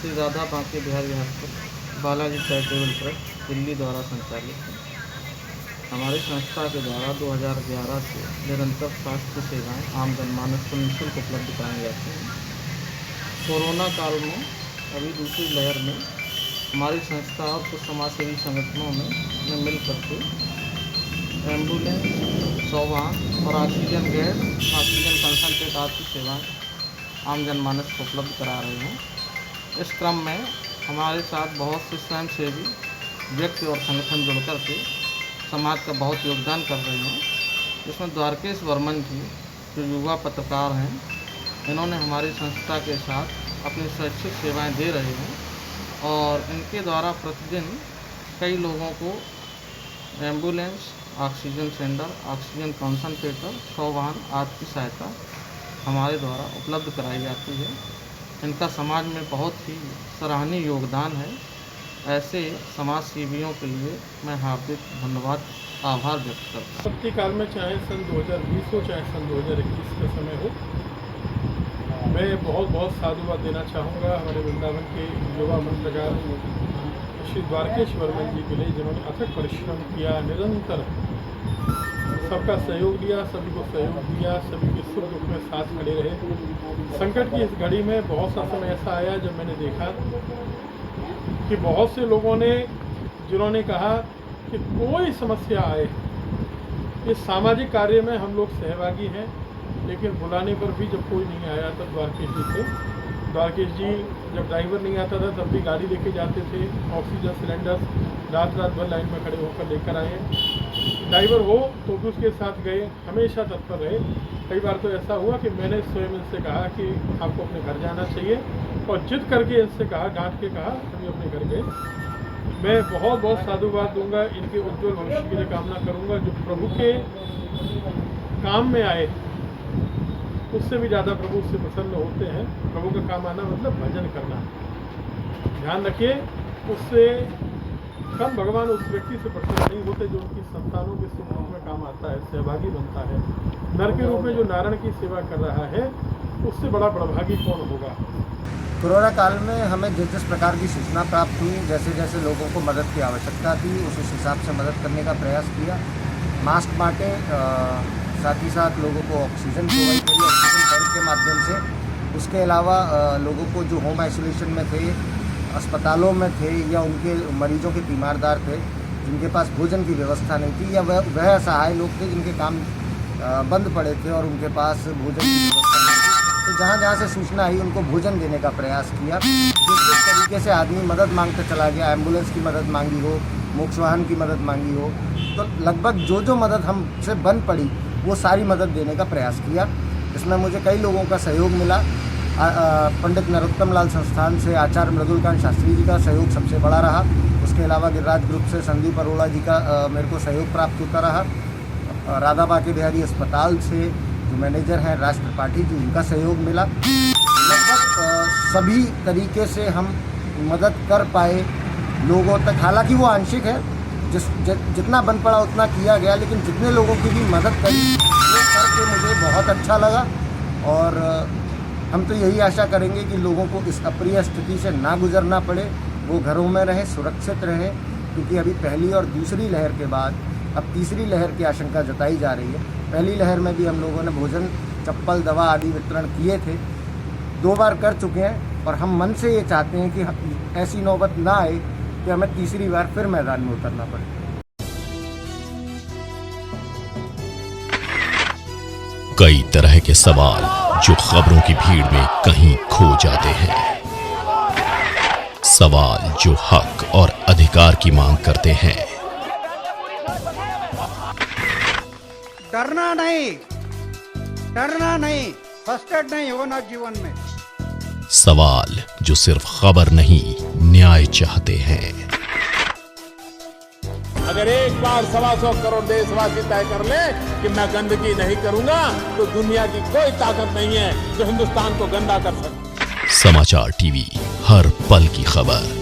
Shri Radha Banke Bihari hospital Balaji charitable trust Delhi द्वारा संचालित है। हमारी संस्था के द्वारा 2011 से निरंतर स्वास्थ्य सेवाएं आम जनमानस को निःशुल्क उपलब्ध कराई जाती हैं। कोरोना काल में अभी दूसरी लहर में हमारी संस्था और कुछ समाजसेवी संगठनों ने मिलकर के एम्बुलेंस, 100 वाहन और ऑक्सीजन गैस, ऑक्सीजन कंसंट्रेट आदि की सेवाएँ आम जनमानस को उपलब्ध करा रहे हैं। इस क्रम में हमारे साथ बहुत से स्वयंसेवी व्यक्ति और संगठन जुड़कर के समाज का बहुत योगदान कर रहे हैं, जिसमें द्वारकेश वर्मन जी जो युवा पत्रकार हैं, इन्होंने हमारी संस्था के साथ अपनी स्वैच्छिक सेवाएं दे रहे हैं और इनके द्वारा प्रतिदिन कई लोगों को ambulance, oxygen cylinder, oxygen concentrator, 100 वाहन आदि की सहायता हमारे द्वारा उपलब्ध कराई जाती है। इनका समाज में बहुत ही सराहनीय योगदान है। ऐसे समाज सेवियों के लिए मैं हार्दिक धन्यवाद आभार व्यक्त करता हूँ। आपत्ति काल में चाहे सन 2020 हो चाहे सन 2021 का समय हो, मैं बहुत साधुवाद देना चाहूँगा हमारे वृंदावन के युवा पत्रकार श्री द्वारकेश वर्मन जी के लिए, जिन्होंने अथक परिश्रम किया, निरंतर सबका सहयोग दिया, सभी को सहयोग दिया, सभी के सुख दुख में साथ खड़े रहे। संकट की इस घड़ी में बहुत सा समय ऐसा आया जब मैंने देखा कि बहुत से लोगों ने, जिन्होंने कहा कि कोई समस्या आए, इस सामाजिक कार्य में हम लोग सहभागी हैं, लेकिन बुलाने पर भी जब कोई नहीं आया तब द्वारकेश जी थे। द्वारकेश जी जब ड्राइवर नहीं आता था तब भी गाड़ी लेके जाते थे, ऑक्सीजन सिलेंडर रात भर लाइन में खड़े होकर लेकर आए। ड्राइवर हो तो भी उसके साथ गए, हमेशा तत्पर रहे। कई बार तो ऐसा हुआ कि मैंने स्वयं इनसे कहा कि आपको अपने घर जाना चाहिए, और जिद करके इनसे कहा, डांट के कहा, अभी अपने घर गए। मैं बहुत साधुवाद दूंगा, इनके उज्ज्वल भविष्य के लिए कामना करूंगा। जो प्रभु के काम में आए उससे भी ज़्यादा प्रभु उससे प्रसन्न होते हैं। प्रभु का काम आना मतलब भजन करना, ध्यान रखिए। उससे कम भगवान उस व्यक्ति से प्रसन्न नहीं होते जो उनकी संतानों के सुख दुख में काम आता है, सहभागी बनता है। नर के रूप में जो नारायण की सेवा कर रहा है, उससे बड़ा बड़भागी कौन होगा। कोरोना काल में हमें जिस प्रकार की सूचना प्राप्त हुई, जैसे जैसे लोगों को मदद की आवश्यकता थी, उस हिसाब से मदद करने का प्रयास किया। मास्क बांटे, साथ ही साथ लोगों को ऑक्सीजन प्रोवाइड करी, ऑक्सीजन टैंक के माध्यम से। उसके अलावा लोगों को जो होम आइसोलेशन में थे, अस्पतालों में थे, या उनके मरीजों के तीमारदार थे जिनके पास भोजन की व्यवस्था नहीं थी, या वह असहाय लोग थे जिनके काम बंद पड़े थे और उनके पास भोजन की व्यवस्था नहीं थी, तो जहाँ से सूचना आई उनको भोजन देने का प्रयास किया। जिस तरीके से आदमी मदद मांगते चला गया, एम्बुलेंस की मदद मांगी हो, मोक्ष वाहन की मदद मांगी हो, तो लगभग जो मदद हमसे बन पड़ी वो सारी मदद देने का प्रयास किया। इसमें मुझे कई लोगों का सहयोग मिला। पंडित नरोत्तम लाल संस्थान से आचार्य मृदुलकांत शास्त्री जी का सहयोग सबसे बड़ा रहा। उसके अलावा गिरिराज ग्रुप से संदीप अरोड़ा जी का मेरे को सहयोग प्राप्त होता रहा। राधा बांके बिहारी अस्पताल से जो मैनेजर हैं राज त्रिपाठी जी, उनका सहयोग मिला। लगभग सभी तरीके से हम मदद कर पाए लोगों तक। हालांकि वो आंशिक है, जितना बन पड़ा उतना किया गया, लेकिन जितने लोगों की भी मदद करी वो करके मुझे बहुत अच्छा लगा। और हम तो यही आशा करेंगे कि लोगों को इस अप्रिय स्थिति से ना गुजरना पड़े, वो घरों में रहें, सुरक्षित रहें, क्योंकि अभी पहली और दूसरी लहर के बाद अब तीसरी लहर की आशंका जताई जा रही है। पहली लहर में भी हम लोगों ने भोजन, चप्पल, दवा आदि वितरण किए थे, 2 बार कर चुके हैं, और हम मन से ये चाहते हैं कि ऐसी नौबत ना आए कि हमें तीसरी बार फिर मैदान में उतरना पड़े। कई तरह के सवाल जो खबरों की भीड़ में कहीं खो जाते हैं, सवाल जो हक और अधिकार की मांग करते हैं। डरना नहीं, फर्स्ट एड नहीं होना जीवन में। सवाल जो सिर्फ खबर नहीं, न्याय चाहते हैं। अगर एक बार 125 करोड़ देशवासी तय कर ले कि मैं गंदगी नहीं करूंगा, तो दुनिया की कोई ताकत नहीं है जो हिंदुस्तान को गंदा कर सके। समाचार टीवी, हर पल की खबर।